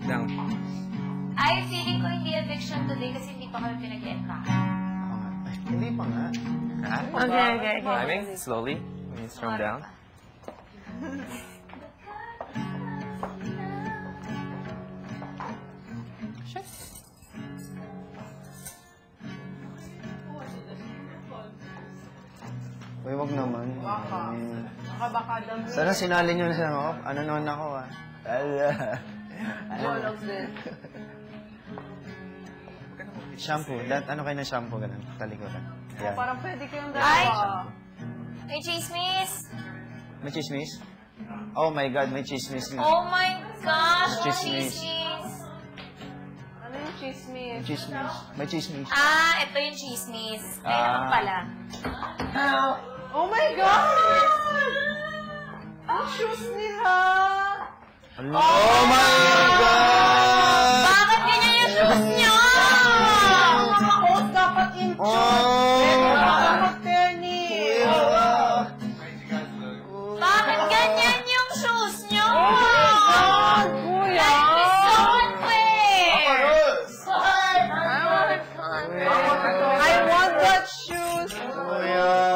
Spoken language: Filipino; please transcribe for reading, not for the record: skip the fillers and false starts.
Down. Ay, feeling ko hindi eviction today kasi hindi pa kami pinag-entrahan. Hindi pa nga. Okay. Timing, slowly. When you throw down. Uy, wag naman. Baka dami. Sana sinali nyo na siya ako. Ano naman ako, ah. Jollog din. Shampoo. Ano kayo ng shampoo? Ganun. Talikuran. Yan. Parang pwede kayong Ay! dalawa. May chismis! May chismis? Oh my God, may chismis nga. Oh my gosh! Chismis. Chismis! Ano yung chismis? Chismis. May chismis. Ah, ito yung chismis. Kaya naman pala. Oh my God! Ang shoes nila! Oh my God! Bakit ganyan yung shoes niyo? Mga host dapat in Oh! Dapat Penny! Bakit ganyan yung shoes niyo? Kuya! Life is so unfair! I want that shoes! Kuya!